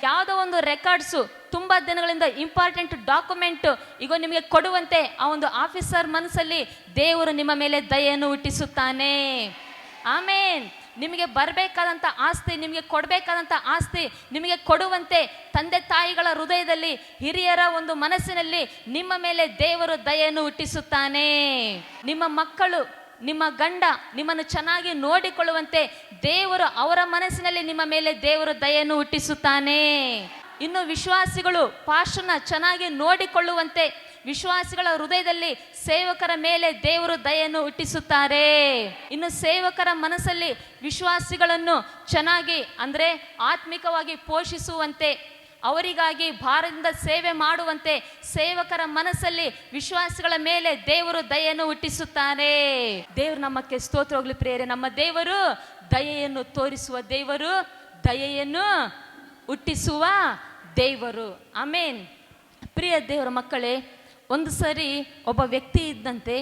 ಯಾವುದೋ ಒಂದು ರೆಕಾರ್ಡ್ಸು ತುಂಬಾ ದಿನಗಳಿಂದ ಇಂಪಾರ್ಟೆಂಟ್ ಡಾಕ್ಯುಮೆಂಟ್ ಈಗ ನಿಮಗೆ ಕೊಡುವಂತೆ ಆ ಒಂದು ಆಫೀಸರ್ ಮನಸ್ಸಲ್ಲಿ ದೇವರು ನಿಮ್ಮ ಮೇಲೆ ದಯೆಯನ್ನು ಹುಟ್ಟಿಸುತ್ತಾನೆ. ಆಮೇನ್. ನಿಮಗೆ ಬರಬೇಕಾದಂಥ ಆಸ್ತಿ, ನಿಮಗೆ ಕೊಡಬೇಕಾದಂಥ ಆಸ್ತಿ ನಿಮಗೆ ಕೊಡುವಂತೆ ತಂದೆ ತಾಯಿಗಳ ಹೃದಯದಲ್ಲಿ, ಹಿರಿಯರ ಒಂದು ಮನಸ್ಸಿನಲ್ಲಿ ನಿಮ್ಮ ಮೇಲೆ ದೇವರು ದಯೆಯನ್ನು ಹುಟ್ಟಿಸುತ್ತಾನೆ. ನಿಮ್ಮ ಮಕ್ಕಳು, ನಿಮ್ಮ ಗಂಡ ನಿಮ್ಮನ್ನು ಚೆನ್ನಾಗಿ ನೋಡಿಕೊಳ್ಳುವಂತೆ ದೇವರು ಅವರ ಮನಸ್ಸಿನಲ್ಲಿ ನಿಮ್ಮ ಮೇಲೆ ದೇವರು ದಯೆಯನ್ನು ಹುಟ್ಟಿಸುತ್ತಾನೆ. ಇನ್ನು ವಿಶ್ವಾಸಿಗಳು ಪಾಸ್ಟರ್ನ ಚೆನ್ನಾಗಿ ನೋಡಿಕೊಳ್ಳುವಂತೆ ವಿಶ್ವಾಸಿಗಳ ಹೃದಯದಲ್ಲಿ ಸೇವಕರ ಮೇಲೆ ದೇವರು ದಯೆಯನ್ನು ಹುಟ್ಟಿಸುತ್ತಾರೆ. ಇನ್ನು ಸೇವಕರ ಮನಸ್ಸಲ್ಲಿ ವಿಶ್ವಾಸಿಗಳನ್ನು ಚೆನ್ನಾಗಿ ಅಂದ್ರೆ ಆತ್ಮಿಕವಾಗಿ ಪೋಷಿಸುವಂತೆ, ಅವರಿಗಾಗಿ ಭಾರದಿಂದ ಸೇವೆ ಮಾಡುವಂತೆ ಸೇವಕರ ಮನಸ್ಸಲ್ಲಿ ವಿಶ್ವಾಸಿಗಳ ಮೇಲೆ ದೇವರು ದಯೆಯನ್ನು ಹುಟ್ಟಿಸುತ್ತಾರೆ. ದೇವರು ನಮ್ಮಕ್ಕೆ ಸ್ತೋತ್ರ ಹೋಗ್ಲಿ ಪ್ರಿಯರೇ. ನಮ್ಮ ದೇವರು ದಯೆಯನ್ನು ತೋರಿಸುವ ದೇವರು, ದಯೆಯನ್ನು ಹುಟ್ಟಿಸುವ ದೇವರು. ಆಮೇನ್. ಪ್ರಿಯ ದೇವರ ಮಕ್ಕಳೇ, ಒಂದು ಸರಿ ಒಬ್ಬ ವ್ಯಕ್ತಿ ಇದ್ದಂತೆ.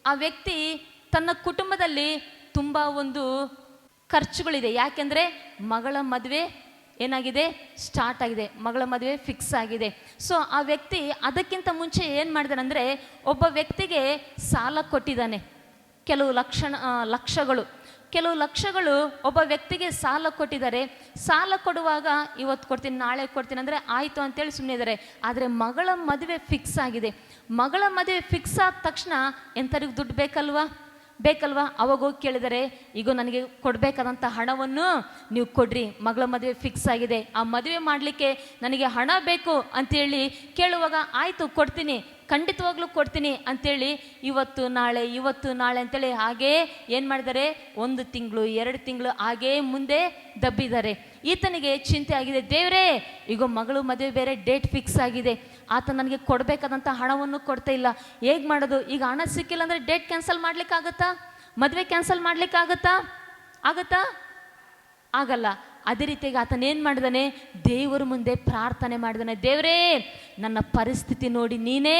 ಆ ವ್ಯಕ್ತಿ ತನ್ನ ಕುಟುಂಬದಲ್ಲಿ ತುಂಬ ಒಂದು ಖರ್ಚುಗಳಿದೆ. ಯಾಕೆಂದರೆ ಮಗಳ ಮದುವೆ ಏನಾಗಿದೆ, ಸ್ಟಾರ್ಟ್ ಆಗಿದೆ, ಮಗಳ ಮದುವೆ ಫಿಕ್ಸ್ ಆಗಿದೆ. ಸೊ ಆ ವ್ಯಕ್ತಿ ಅದಕ್ಕಿಂತ ಮುಂಚೆ ಏನು ಮಾಡಿದಾನೆ ಅಂದರೆ, ಒಬ್ಬ ವ್ಯಕ್ತಿಗೆ ಸಾಲ ಕೊಟ್ಟಿದ್ದಾನೆ. ಕೆಲವು ಲಕ್ಷಗಳು ಒಬ್ಬ ವ್ಯಕ್ತಿಗೆ ಸಾಲ ಕೊಟ್ಟಿದ್ದಾರೆ. ಸಾಲ ಕೊಡುವಾಗ ಇವತ್ತು ಕೊಡ್ತೀನಿ ನಾಳೆ ಕೊಡ್ತೀನಿ ಅಂದರೆ ಆಯಿತು ಅಂತೇಳಿ ಸುಮ್ಮನೆ ಇದ್ದಾರೆ. ಆದರೆ ಮಗಳ ಮದುವೆ ಫಿಕ್ಸ್ ಆಗಿದೆ. ಮಗಳ ಮದುವೆ ಫಿಕ್ಸ್ ಆದ ತಕ್ಷಣ ಎಂಥವ್ರಿಗೆ ದುಡ್ಡು ಬೇಕಲ್ವಾ? ಅವಾಗ ಹೋಗಿ ಕೇಳಿದರೆ, ಈಗ ನನಗೆ ಕೊಡಬೇಕಾದಂಥ ಹಣವನ್ನು ನೀವು ಕೊಡ್ರಿ, ಮಗಳ ಮದುವೆ ಫಿಕ್ಸ್ ಆಗಿದೆ, ಆ ಮದುವೆ ಮಾಡಲಿಕ್ಕೆ ನನಗೆ ಹಣ ಬೇಕು ಅಂತೇಳಿ ಕೇಳುವಾಗ ಆಯಿತು ಕೊಡ್ತೀನಿ, ಖಂಡಿತವಾಗ್ಲೂ ಕೊಡ್ತೀನಿ ಅಂತೇಳಿ ಇವತ್ತು ನಾಳೆ ಅಂತೇಳಿ ಹಾಗೇ ಏನು ಮಾಡಿದ್ದಾರೆ, 1 ತಿಂಗಳು 2 ತಿಂಗಳು ಹಾಗೇ ಮುಂದೆ ದಬ್ಬಿದ್ದಾರೆ. ಈತನಿಗೆ ಚಿಂತೆ ಆಗಿದೆ, ದೇವರೇ ಈಗ ಮಗಳು ಮದುವೆ ಬೇರೆ ಡೇಟ್ ಫಿಕ್ಸ್ ಆಗಿದೆ, ಆತ ನನಗೆ ಕೊಡಬೇಕಾದಂಥ ಹಣವನ್ನು ಕೊಡ್ತಾ ಇಲ್ಲ, ಹೇಗೆ ಮಾಡೋದು? ಈಗ ಹಣ ಸಿಕ್ಕಿಲ್ಲ ಅಂದರೆ ಡೇಟ್ ಕ್ಯಾನ್ಸಲ್ ಮಾಡ್ಲಿಕ್ಕಾಗತ್ತಾ? ಮದುವೆ ಕ್ಯಾನ್ಸಲ್ ಮಾಡ್ಲಿಕ್ಕಾಗತ್ತಾ? ಆಗಲ್ಲ. ಅದೇ ರೀತಿಯಾಗಿ ಆತನೇನು ಮಾಡಿದಾನೆ, ದೇವರ ಮುಂದೆ ಪ್ರಾರ್ಥನೆ ಮಾಡಿದಾನೆ. ದೇವರೇ ನನ್ನ ಪರಿಸ್ಥಿತಿ ನೋಡಿ ನೀನೇ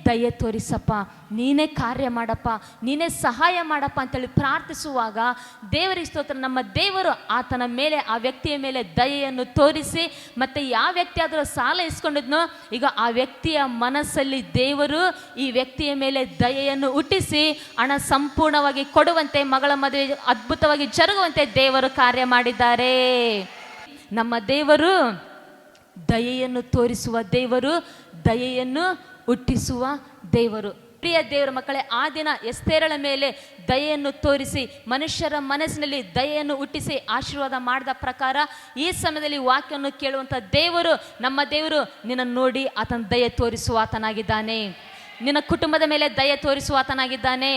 ದಯೆ ತೋರಿಸಪ್ಪ, ನೀನೇ ಕಾರ್ಯ ಮಾಡಪ್ಪ, ನೀನೇ ಸಹಾಯ ಮಾಡಪ್ಪ ಅಂತೇಳಿ ಪ್ರಾರ್ಥಿಸುವಾಗ ದೇವರಿಗೆ ಸ್ತೋತ್ರ, ನಮ್ಮ ದೇವರು ಆತನ ಮೇಲೆ, ಆ ವ್ಯಕ್ತಿಯ ಮೇಲೆ ದಯೆಯನ್ನು ತೋರಿಸಿ, ಮತ್ತು ಯಾವ ವ್ಯಕ್ತಿ ಆದರೂ ಸಾಲ ಇಸ್ಕೊಂಡಿದ್ನೋ ಈಗ ಆ ವ್ಯಕ್ತಿಯ ಮನಸ್ಸಲ್ಲಿ ದೇವರು ಈ ವ್ಯಕ್ತಿಯ ಮೇಲೆ ದಯೆಯನ್ನು ಹುಟ್ಟಿಸಿ ಹಣ ಸಂಪೂರ್ಣವಾಗಿ ಕೊಡುವಂತೆ, ಮಗಳ ಮದುವೆ ಅದ್ಭುತವಾಗಿ ಜರುಗುವಂತೆ ದೇವರು ಕಾರ್ಯ ಮಾಡಿದ್ದಾರೆ. ನಮ್ಮ ದೇವರು ದಯೆಯನ್ನು ತೋರಿಸುವ ದೇವರು, ದಯೆಯನ್ನು ಹುಟ್ಟಿಸುವ ದೇವರು. ಪ್ರಿಯ ದೇವರ ಮಕ್ಕಳೇ, ಆ ದಿನ ಎಸ್ತೇರಳ ಮೇಲೆ ದಯೆಯನ್ನು ತೋರಿಸಿ ಮನುಷ್ಯರ ಮನಸ್ಸಿನಲ್ಲಿ ದಯೆಯನ್ನು ಹುಟ್ಟಿಸಿ ಆಶೀರ್ವಾದ ಮಾಡಿದ ಪ್ರಕಾರ ಈ ಸಮಯದಲ್ಲಿ ವಾಕ್ಯವನ್ನು ಕೇಳುವಂಥ ದೇವರು, ನಮ್ಮ ದೇವರು ನಿನ್ನನ್ನು ನೋಡಿ ಆತನ ದಯೆ ತೋರಿಸುವ ಆತನಾಗಿದ್ದಾನೆ. ನಿನ್ನ ಕುಟುಂಬದ ಮೇಲೆ ದಯೆ ತೋರಿಸುವ ಆತನಾಗಿದ್ದಾನೆ.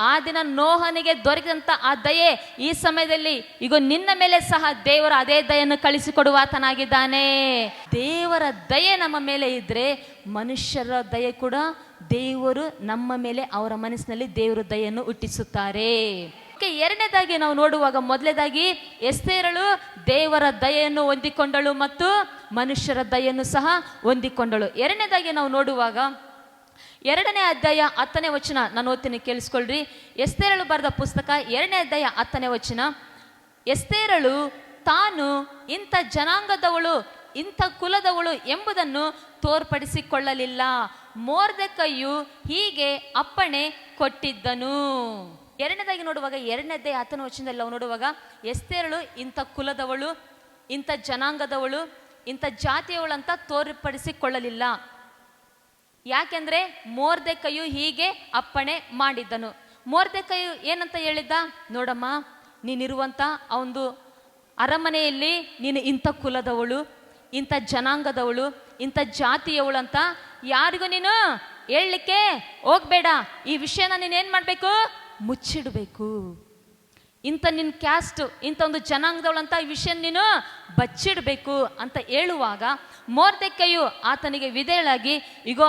ಆ ದಿನ ನೋಹನಿಗೆ ದೊರೆತಂತ ಆ ದಯೆ ಈ ಸಮಯದಲ್ಲಿ ಈಗ ನಿನ್ನ ಮೇಲೆ ಸಹ ದೇವರ ಅದೇ ದಯೆಯನ್ನು ಕಳಿಸಿಕೊಡುವ ಆತನಾಗಿದ್ದಾನೆ. ದೇವರ ದಯೆ ನಮ್ಮ ಮೇಲೆ ಇದ್ರೆ ಮನುಷ್ಯರ ದಯೆ ಕೂಡ ದೇವರು ನಮ್ಮ ಮೇಲೆ, ಅವರ ಮನಸ್ಸಿನಲ್ಲಿ ದೇವರ ದಯೆಯನ್ನು ಹುಟ್ಟಿಸುತ್ತಾರೆ. ಎರಡನೇದಾಗಿ ನಾವು ನೋಡುವಾಗ, ಮೊದಲನೇದಾಗಿ ಎಸ್ತೇರಳು ದೇವರ ದಯೆಯನ್ನು ಹೊಂದಿಕೊಂಡಳು ಮತ್ತು ಮನುಷ್ಯರ ದಯೆಯನ್ನು ಸಹ ಹೊಂದಿಕೊಂಡಳು. ಎರಡನೇದಾಗಿ ನಾವು ನೋಡುವಾಗ 2ನೇ ಅಧ್ಯಾಯ 10ನೇ ವಚನ ನಾನು ಓದ್ತೀನಿ, ಕೇಳಿಸ್ಕೊಳ್ರಿ. ಎಸ್ತೇರಳು ಬರೆದ ಪುಸ್ತಕ 2ನೇ ಅಧ್ಯಾಯ 10ನೇ ವಚನ. ಎಸ್ತೇರಳು ತಾನು ಇಂಥ ಜನಾಂಗದವಳು, ಇಂಥ ಕುಲದವಳು ಎಂಬುದನ್ನು ತೋರ್ಪಡಿಸಿಕೊಳ್ಳಲಿಲ್ಲ. ಮೊರ್ದೆಕೈಯು ಹೀಗೆ ಅಪ್ಪಣೆ ಕೊಟ್ಟಿದ್ದನು. ಎರಡನೇದಾಗಿ ನೋಡುವಾಗ, ಎರಡನೇದೇ 10ನೇ ವಚನದಲ್ಲಿ ನಾವು ನೋಡುವಾಗ, ಎಸ್ತೇರಳು ಇಂಥ ಕುಲದವಳು, ಇಂಥ ಜನಾಂಗದವಳು, ಇಂಥ ಜಾತಿಯವಳು ಅಂತ ತೋರ್ಪಡಿಸಿಕೊಳ್ಳಲಿಲ್ಲ. ಯಾಕೆಂದ್ರೆ ಮೊರ್ದೆಕೈಯು ಹೀಗೆ ಅಪ್ಪಣೆ ಮಾಡಿದ್ದನು. ಮೊರ್ದೆಕೈಯು ಏನಂತ ಹೇಳಿದ್ದ? ನೋಡಮ್ಮ, ನೀನಿರುವಂಥ ಆ ಒಂದು ಅರಮನೆಯಲ್ಲಿ ನೀನು ಇಂಥ ಕುಲದವಳು, ಇಂಥ ಜನಾಂಗದವಳು, ಇಂಥ ಜಾತಿಯವಳು ಅಂತ ಯಾರಿಗೂ ನೀನು ಹೇಳಲಿಕ್ಕೆ ಹೋಗ್ಬೇಡ. ಈ ವಿಷಯನ ನೀನೇನು ಮಾಡಬೇಕು? ಮುಚ್ಚಿಡಬೇಕು. ಇಂಥ ನಿನ್ನ ಕ್ಯಾಸ್ಟ್, ಇಂಥ ಒಂದು ಜನಾಂಗದವಳು ಅಂತ ಈ ವಿಷಯ ನೀನು ಬಚ್ಚಿಡಬೇಕು ಅಂತ ಹೇಳುವಾಗ, ಮೊರ್ದೆಕೈಯು ಆತನಿಗೆ ವಿಧೇಯಳಾಗಿ, ಈಗೋ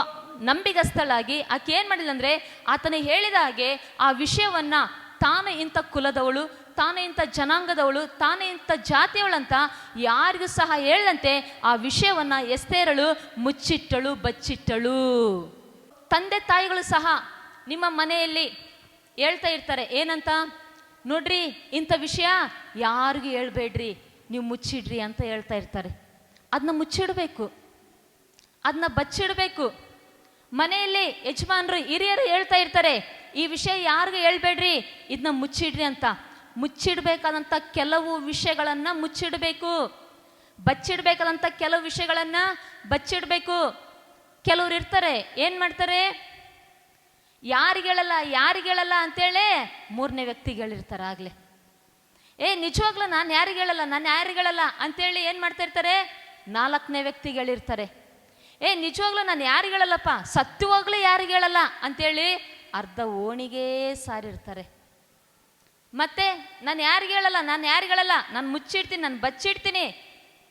ನಂಬಿಗಸ್ತಳಾಗಿ ಆಕೆ ಏನು ಮಾಡಿಲ್ಲ ಅಂದರೆ, ಆತನಿಗೆ ಹೇಳಿದ ಹಾಗೆ ಆ ವಿಷಯವನ್ನ ತಾನು ಇಂಥ ಕುಲದವಳು, ತಾನು ಇಂಥ ಜನಾಂಗದವಳು, ತಾನು ಇಂಥ ಜಾತಿಯವಳಂತ ಯಾರಿಗೂ ಸಹ ಹೇಳದಂತೆ ಆ ವಿಷಯವನ್ನ ಎಸ್ತೇರಳು ಮುಚ್ಚಿಟ್ಟಳು, ಬಚ್ಚಿಟ್ಟಳು. ತಂದೆ ತಾಯಿಗಳು ಸಹ ನಿಮ್ಮ ಮನೆಯಲ್ಲಿ ಹೇಳ್ತಾ ಇರ್ತಾರೆ, ಏನಂತ? ನೋಡ್ರಿ, ಇಂಥ ವಿಷಯ ಯಾರಿಗೂ ಹೇಳ್ಬೇಡ್ರಿ, ನೀವು ಮುಚ್ಚಿಡ್ರಿ ಅಂತ ಹೇಳ್ತಾ ಇರ್ತಾರೆ. ಅದನ್ನ ಮುಚ್ಚಿಡಬೇಕು, ಅದನ್ನ ಬಚ್ಚಿಡಬೇಕು. ಮನೆಯಲ್ಲಿ ಯಜಮಾನರು, ಹಿರಿಯರು ಹೇಳ್ತಾ ಇರ್ತಾರೆ, ಈ ವಿಷಯ ಯಾರಿಗೂ ಹೇಳ್ಬೇಡ್ರಿ, ಇದನ್ನ ಮುಚ್ಚಿಡ್ರಿ ಅಂತ. ಮುಚ್ಚಿಡ್ಬೇಕಾದಂಥ ಕೆಲವು ವಿಷಯಗಳನ್ನ ಮುಚ್ಚಿಡಬೇಕು, ಬಚ್ಚಿಡ್ಬೇಕಾದಂಥ ಕೆಲವು ವಿಷಯಗಳನ್ನ ಬಚ್ಚಿಡಬೇಕು. ಕೆಲವ್ರು ಇರ್ತಾರೆ, ಏನ್ ಮಾಡ್ತಾರೆ? ಯಾರಿಗೇಳಲ್ಲ ಅಂತೇಳಿ 3ನೇ ವ್ಯಕ್ತಿಗೆ ಹೇಳಿರ್ತಾರೆ. ಆಗ್ಲೇ ನಿಜವಾಗ್ಲೂ ನಾನು ಯಾರಿಗೇಳಲ್ಲ ಅಂತೇಳಿ ಏನ್ ಮಾಡ್ತಾ ಇರ್ತಾರೆ? 4ನೇ ವ್ಯಕ್ತಿಗೆ ಹೇಳಿರ್ತಾರೆ. ನಿಜವಾಗ್ಲೂ ನಾನು ಯಾರಿಗೇಳಲ್ಲಪ್ಪ, ಸತ್ಯವಾಗ್ಲೂ ಯಾರಿಗೇಳಲ್ಲ ಅಂತೇಳಿ ಅರ್ಧ ಓಣಿಗೆ ಸಾರಿರ್ತಾರೆ. ಮತ್ತೆ ನಾನು ಯಾರಿಗೇಳಲ್ಲ, ನಾನು ಮುಚ್ಚಿಡ್ತೀನಿ, ನಾನು ಬಚ್ಚಿಡ್ತೀನಿ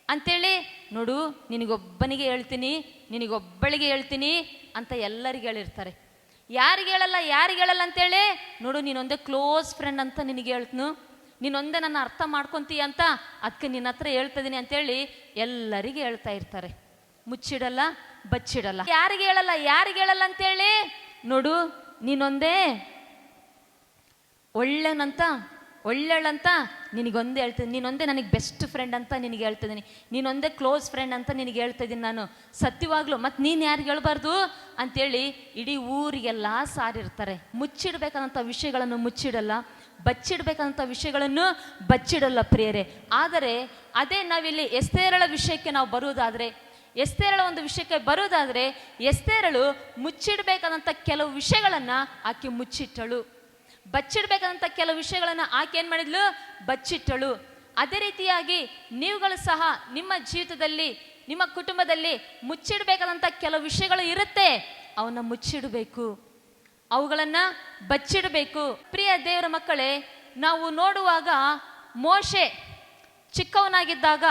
ಅಂತೇಳಿ, ನೋಡು ನಿನಗೊಬ್ಬನಿಗೆ ಹೇಳ್ತೀನಿ, ನಿನಗೊಬ್ಬಳಿಗೆ ಹೇಳ್ತೀನಿ ಅಂತ ಎಲ್ಲರಿಗೆ ಹೇಳಿರ್ತಾರೆ. ಯಾರಿಗೇಳಲ್ಲ ಅಂತೇಳಿ, ನೋಡು ನೀನೊಂದೇ ಕ್ಲೋಸ್ ಫ್ರೆಂಡ್ ಅಂತ ನಿನಗೆ ಹೇಳ್ತನು, ನೀನೊಂದೇ ನನ್ನ ಅರ್ಥ ಮಾಡ್ಕೊತೀಯ ಅಂತ ಅದಕ್ಕೆ ನಿನ್ನ ಹತ್ರ ಹೇಳ್ತಿದ್ದೀನಿ ಅಂತೇಳಿ ಎಲ್ಲರಿಗೆ ಹೇಳ್ತಾ ಇರ್ತಾರೆ. ಮುಚ್ಚಿಡಲ್ಲ, ಬಚ್ಚಿಡಲ್ಲ. ಯಾರಿಗೇಳಲ್ಲ ಅಂತೇಳಿ, ನೋಡು ನೀನೊಂದೇ ಒಳ್ಳೆಳಂತ ನಿನಗೊಂದೇ ಹೇಳ್ತಿದ್ದೀನಿ, ನೀನೊಂದೇ ನನಗೆ ಬೆಸ್ಟ್ ಫ್ರೆಂಡ್ ಅಂತ ನಿನಗೆ ಹೇಳ್ತಿದ್ದೀನಿ, ನೀನೊಂದೇ ಕ್ಲೋಸ್ ಫ್ರೆಂಡ್ ಅಂತ ನಿನಗೆ ಹೇಳ್ತಾ ಇದ್ದೀನಿ ನಾನು, ಸತ್ಯವಾಗ್ಲೂ ಮತ್ತು ನೀನು ಯಾರಿಗೆ ಹೇಳ್ಬಾರ್ದು ಅಂತೇಳಿ ಇಡೀ ಊರಿಗೆಲ್ಲ ಸಾರಿರ್ತಾರೆ. ಮುಚ್ಚಿಡ್ಬೇಕಾದಂಥ ವಿಷಯಗಳನ್ನು ಮುಚ್ಚಿಡಲ್ಲ, ಬಚ್ಚಿಡ್ಬೇಕಂತ ವಿಷಯಗಳನ್ನು ಬಚ್ಚಿಡಲ್ಲ ಪ್ರಿಯರೇ. ಆದರೆ ಅದೇ ನಾವಿಲ್ಲಿ ಎಸ್ತೇರಳ ವಿಷಯಕ್ಕೆ ನಾವು ಬರುವುದಾದರೆ, ಎಸ್ತೇರಳ ಒಂದು ವಿಷಯಕ್ಕೆ ಬರುವುದಾದರೆ, ಎಸ್ತೇರಳು ಮುಚ್ಚಿಡ್ಬೇಕಾದಂಥ ಕೆಲವು ವಿಷಯಗಳನ್ನು ಆಕೆ ಮುಚ್ಚಿಟ್ಟಳು, ಬಚ್ಚಿಡ್ಬೇಕಾದಂಥ ಕೆಲವು ವಿಷಯಗಳನ್ನು ಆಕೆ ಏನು ಮಾಡಿದ್ಲು? ಬಚ್ಚಿಟ್ಟಳು. ಅದೇ ರೀತಿಯಾಗಿ ನೀವುಗಳು ಸಹ ನಿಮ್ಮ ಜೀವಿತದಲ್ಲಿ, ನಿಮ್ಮ ಕುಟುಂಬದಲ್ಲಿ ಮುಚ್ಚಿಡ್ಬೇಕಾದಂಥ ಕೆಲವು ವಿಷಯಗಳು ಇರುತ್ತೆ, ಅವನ್ನ ಮುಚ್ಚಿಡಬೇಕು, ಅವುಗಳನ್ನು ಬಚ್ಚಿಡಬೇಕು. ಪ್ರಿಯ ದೇವರ ಮಕ್ಕಳೇ, ನಾವು ನೋಡುವಾಗ ಮೋಶೆ ಚಿಕ್ಕವನಾಗಿದ್ದಾಗ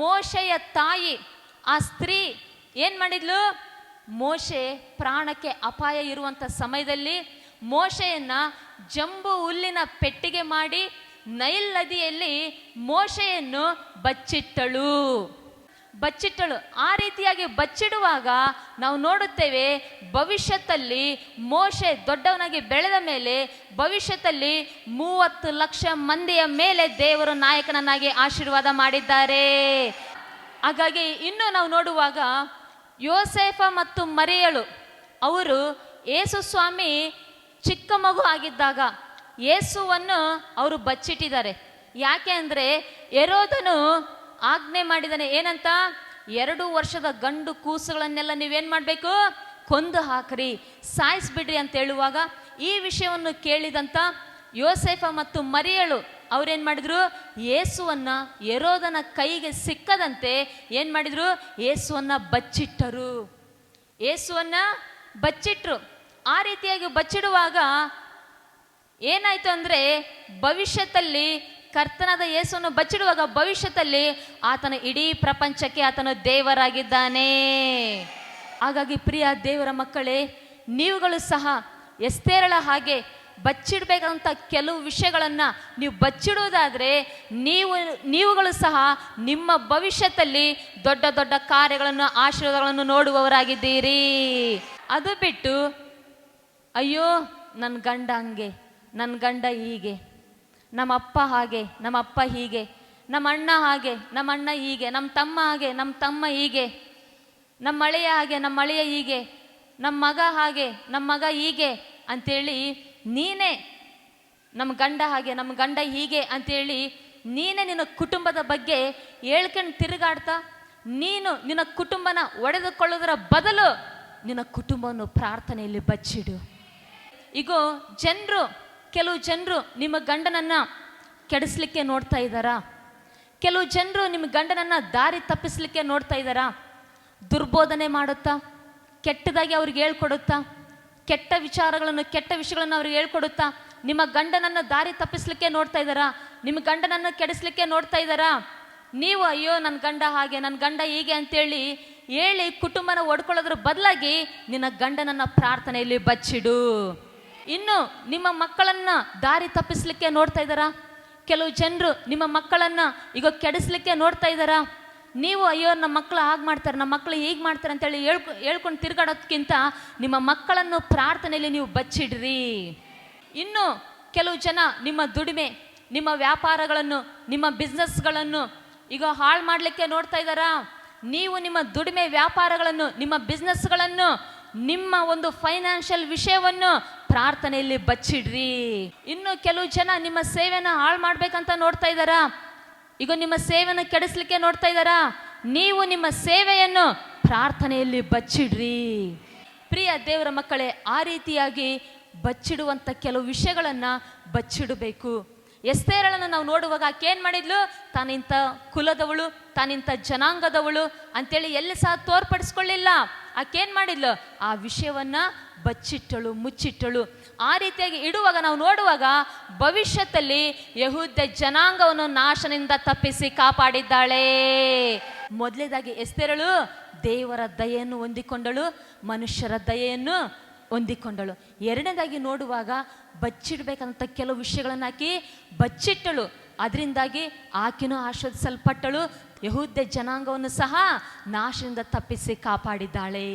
ಮೋಶೆಯ ತಾಯಿ ಆ ಸ್ತ್ರೀ ಏನು ಮಾಡಿದ್ಲು? ಮೋಶೆ ಪ್ರಾಣಕ್ಕೆ ಅಪಾಯ ಇರುವಂಥ ಸಮಯದಲ್ಲಿ ಮೋಶೆಯನ್ನ ಜಂಬು ಹುಲ್ಲಿನ ಪೆಟ್ಟಿಗೆ ಮಾಡಿ ನೈಲ್ ನದಿಯಲ್ಲಿ ಮೋಶೆಯನ್ನು ಬಚ್ಚಿಟ್ಟಳು. ಆ ರೀತಿಯಾಗಿ ಬಚ್ಚಿಡುವಾಗ ನಾವು ನೋಡುತ್ತೇವೆ, ಭವಿಷ್ಯದಲ್ಲಿ ಮೋಶೆ ದೊಡ್ಡವನಾಗಿ ಬೆಳೆದ ಮೇಲೆ ಭವಿಷ್ಯದಲ್ಲಿ 30 ಲಕ್ಷ ಮಂದಿಯ ಮೇಲೆ ದೇವರು ನಾಯಕನನ್ನಾಗಿ ಆಶೀರ್ವಾದ ಮಾಡಿದ್ದಾರೆ. ಹಾಗಾಗಿ ಇನ್ನು ನಾವು ನೋಡುವಾಗ ಯೋಸೇಫ ಮತ್ತು ಮರಿಯಳು ಅವರು ಯೇಸು ಸ್ವಾಮಿ ಚಿಕ್ಕ ಮಗು ಆಗಿದ್ದಾಗ ಯೇಸುವನ್ನು ಅವರು ಬಚ್ಚಿಟ್ಟಿದ್ದಾರೆ. ಯಾಕೆ ಅಂದರೆ ಹೆರೋದನು ಆಜ್ಞೆ ಮಾಡಿದ್ದಾನೆ, ಏನಂತ? 2 ವರ್ಷದ ಗಂಡು ಕೂಸುಗಳನ್ನೆಲ್ಲ ನೀವೇನು ಮಾಡಬೇಕು? ಕೊಂದು ಹಾಕ್ರಿ, ಸಾಯಿಸ್ಬಿಡ್ರಿ ಅಂತ ಹೇಳುವಾಗ ಈ ವಿಷಯವನ್ನು ಕೇಳಿದಂಥ ಯೋಸೇಫ ಮತ್ತು ಮರಿಯಳು ಅವ್ರೇನು ಮಾಡಿದ್ರು? ಯೇಸುವನ್ನ ಹೆರೋದನ ಕೈಗೆ ಸಿಕ್ಕದಂತೆ ಏನು ಮಾಡಿದ್ರು? ಯೇಸುವನ್ನ ಬಚ್ಚಿಟ್ರು. ಆ ರೀತಿಯಾಗಿ ಬಚ್ಚಿಡುವಾಗ ಏನಾಯ್ತು ಅಂದರೆ, ಭವಿಷ್ಯದಲ್ಲಿ ಕರ್ತನಾದ ಯೇಸುವನ್ನು ಬಚ್ಚಿಡುವಾಗ ಭವಿಷ್ಯದಲ್ಲಿ ಆತನ ಇಡೀ ಪ್ರಪಂಚಕ್ಕೆ ಆತನು ದೇವರಾಗಿದ್ದಾನೆ. ಹಾಗಾಗಿ ಪ್ರಿಯ ದೇವರ ಮಕ್ಕಳೇ, ನೀವುಗಳು ಸಹ ಎಸ್ತೇರಳ ಹಾಗೆ ಬಚ್ಚಿಡಬೇಕಂತ ಕೆಲವು ವಿಷಯಗಳನ್ನು ನೀವು ಬಚ್ಚಿಡುವುದಾದರೆ ನೀವುಗಳು ಸಹ ನಿಮ್ಮ ಭವಿಷ್ಯದಲ್ಲಿ ದೊಡ್ಡ ದೊಡ್ಡ ಕಾರ್ಯಗಳನ್ನು, ಆಶೀರ್ವಾದಗಳನ್ನು ನೋಡುವವರಾಗಿದ್ದೀರಿ. ಅದು ಬಿಟ್ಟು ಅಯ್ಯೋ ನನ್ನ ಗಂಡ ಹಂಗೆ, ನನ್ನ ಗಂಡ ಹೀಗೆ, ನಮ್ಮ ಅಪ್ಪ ಹಾಗೆ, ನಮ್ಮ ಅಪ್ಪ ಹೀಗೆ, ನಮ್ಮ ಅಣ್ಣ ಹಾಗೆ, ನಮ್ಮ ಅಣ್ಣ ಹೀಗೆ, ನಮ್ಮ ತಮ್ಮ ಹಾಗೆ, ನಮ್ಮ ತಮ್ಮ ಹೀಗೆ, ನಮ್ಮ ಅಳಿಯ ಹಾಗೆ, ನಮ್ಮ ಅಳಿಯ ಹೀಗೆ, ನಮ್ಮ ಮಗ ಹಾಗೆ, ನಮ್ಮ ಮಗ ಹೀಗೆ ಅಂತೇಳಿ ನೀನೇ, ನಮ್ಮ ಗಂಡ ಹಾಗೆ, ನಮ್ಮ ಗಂಡ ಹೀಗೆ ಅಂತೇಳಿ ನೀನೇ ನಿನ್ನ ಕುಟುಂಬದ ಬಗ್ಗೆ ಹೇಳ್ಕೊಂಡು ತಿರುಗಾಡ್ತಾ ನೀನು ನಿನ್ನ ಕುಟುಂಬನ ಒಡೆದುಕೊಳ್ಳೋದರ ಬದಲು ನಿನ್ನ ಕುಟುಂಬವನ್ನು ಪ್ರಾರ್ಥನೆಯಲ್ಲಿ ಬಚ್ಚಿಡು. ಈಗ ಕೆಲವು ಜನರು ನಿಮ್ಮ ಗಂಡನನ್ನ ಕೆಡಿಸ್ಲಿಕ್ಕೆ ನೋಡ್ತಾ ಇದ್ದಾರಾ? ಕೆಲವು ಜನರು ನಿಮ್ಮ ಗಂಡನನ್ನ ದಾರಿ ತಪ್ಪಿಸ್ಲಿಕ್ಕೆ ನೋಡ್ತಾ ಇದ್ದಾರಾ? ದುರ್ಬೋಧನೆ ಮಾಡುತ್ತಾ, ಕೆಟ್ಟದಾಗಿ ಅವ್ರಿಗೆ ಹೇಳ್ಕೊಡುತ್ತಾ, ಕೆಟ್ಟ ವಿಷಯಗಳನ್ನು ಅವ್ರಿಗೆ ಹೇಳ್ಕೊಡುತ್ತಾ ನಿಮ್ಮ ಗಂಡನನ್ನು ದಾರಿ ತಪ್ಪಿಸ್ಲಿಕ್ಕೆ ನೋಡ್ತಾ ಇದ್ದಾರಾ? ನಿಮ್ಮ ಗಂಡನನ್ನು ಕೆಡಿಸ್ಲಿಕ್ಕೆ ನೋಡ್ತಾ ಇದ್ದಾರಾ? ನೀವು ಅಯ್ಯೋ ನನ್ನ ಗಂಡ ಹಾಗೆ, ನನ್ನ ಗಂಡ ಹೀಗೆ ಅಂತೇಳಿ ಹೇಳಿ ಕುಟುಂಬನ ಒಡ್ಕೊಳ್ಳೋದ್ರ ಬದಲಾಗಿ ನಿನ್ನ ಗಂಡನನ್ನ ಪ್ರಾರ್ಥನೆಯಲ್ಲಿ ಬಚ್ಚಿಡು. ಇನ್ನು ನಿಮ್ಮ ಮಕ್ಕಳನ್ನ ದಾರಿ ತಪ್ಪಿಸ್ಲಿಕ್ಕೆ ನೋಡ್ತಾ ಇದ್ದಾರಾ? ಕೆಲವು ಜನರು ನಿಮ್ಮ ಮಕ್ಕಳನ್ನ ಈಗ ಕೆಡಿಸ್ಲಿಕ್ಕೆ ನೋಡ್ತಾ ಇದ್ದಾರಾ? ನೀವು ಅಯ್ಯೋ ನಮ್ಮ ಮಕ್ಕಳು ಹಾಗೆ ಮಾಡ್ತಾರೆ, ನಮ್ಮ ಮಕ್ಕಳು ಹೀಗೆ ಮಾಡ್ತಾರೆ ಅಂತೇಳಿ ಹೇಳ್ಕೊಂಡು ತಿರುಗಾಡೋದಕ್ಕಿಂತ ನಿಮ್ಮ ಮಕ್ಕಳನ್ನು ಪ್ರಾರ್ಥನೆಯಲ್ಲಿ ನೀವು ಬಚ್ಚಿಡ್ರಿ. ಇನ್ನು ಕೆಲವು ಜನ ನಿಮ್ಮ ದುಡಿಮೆ, ನಿಮ್ಮ ವ್ಯಾಪಾರಗಳನ್ನು, ನಿಮ್ಮ ಬಿಸ್ನೆಸ್ಗಳನ್ನು ಈಗ ಹಾಳು ಮಾಡಲಿಕ್ಕೆ ನೋಡ್ತಾ ಇದ್ದಾರಾ? ನೀವು ನಿಮ್ಮ ದುಡಿಮೆ, ವ್ಯಾಪಾರಗಳನ್ನು, ನಿಮ್ಮ ಬಿಸ್ನೆಸ್ಗಳನ್ನು, ನಿಮ್ಮ ಒಂದು ಫೈನಾನ್ಷಿಯಲ್ ವಿಷಯವನ್ನು ಪ್ರಾರ್ಥನೆಯಲ್ಲಿ ಬಚ್ಚಿಡ್ರಿ. ಇನ್ನು ಕೆಲವು ಜನ ನಿಮ್ಮ ಸೇವೆನ ಹಾಳು ಮಾಡ್ಬೇಕಂತ ನೋಡ್ತಾ ಇದ್ದಾರಾ? ಈಗ ನಿಮ್ಮ ಸೇವೆಯನ್ನು ಕೆಡಿಸ್ಲಿಕ್ಕೆ ನೋಡ್ತಾ ಇದ್ದಾರಾ? ನೀವು ನಿಮ್ಮ ಸೇವೆಯನ್ನು ಪ್ರಾರ್ಥನೆಯಲ್ಲಿ ಬಚ್ಚಿಡ್ರಿ. ಪ್ರಿಯ ದೇವರ ಮಕ್ಕಳೇ, ಆ ರೀತಿಯಾಗಿ ಬಚ್ಚಿಡುವಂಥ ಕೆಲವು ವಿಷಯಗಳನ್ನು ಬಚ್ಚಿಡಬೇಕು. ಎಸ್ತೇರಳನ್ನು ನಾವು ನೋಡುವಾಗ ಆಕೇನು ಮಾಡಿದ್ಲು? ತಾನಿಂಥ ಕುಲದವಳು, ತಾನಿಂಥ ಜನಾಂಗದವಳು ಅಂತೇಳಿ ಎಲ್ಲಿ ಸಹ ತೋರ್ಪಡಿಸ್ಕೊಳ್ಳಿಲ್ಲ. ಆಕೇನು ಮಾಡಿದ್ಲು? ಆ ವಿಷಯವನ್ನು ಬಚ್ಚಿಟ್ಟಳು, ಮುಚ್ಚಿಟ್ಟಳು. ಆ ರೀತಿಯಾಗಿ ಇಡುವಾಗ ನಾವು ನೋಡುವಾಗ ಭವಿಷ್ಯದಲ್ಲಿ ಯೆಹೂದ ಜನಾಂಗವನ್ನು ನಾಶದಿಂದ ತಪ್ಪಿಸಿ ಕಾಪಾಡಿದ್ದಾಳೆ. ಮೊದಲನೇದಾಗಿ ಎಸ್ತೇರಳು ದೇವರ ದಯೆಯನ್ನು ಹೊಂದಿಕೊಂಡಳು, ಮನುಷ್ಯರ ದಯೆಯನ್ನು ಹೊಂದಿಕೊಂಡಳು. ಎರಡನೇದಾಗಿ ನೋಡುವಾಗ ಬಚ್ಚಿಡ್ಬೇಕಂತ ಕೆಲವು ವಿಷಯಗಳನ್ನು ಹಾಕಿ ಬಚ್ಚಿಟ್ಟಳು. ಅದರಿಂದಾಗಿ ಆಕೆನೂ ಆಶೀರ್ವದಿಸಲ್ಪಟ್ಟಳು, ಯೆಹೂದ ಜನಾಂಗವನ್ನು ಸಹ ನಾಶದಿಂದ ತಪ್ಪಿಸಿ ಕಾಪಾಡಿದ್ದಾಳೆ.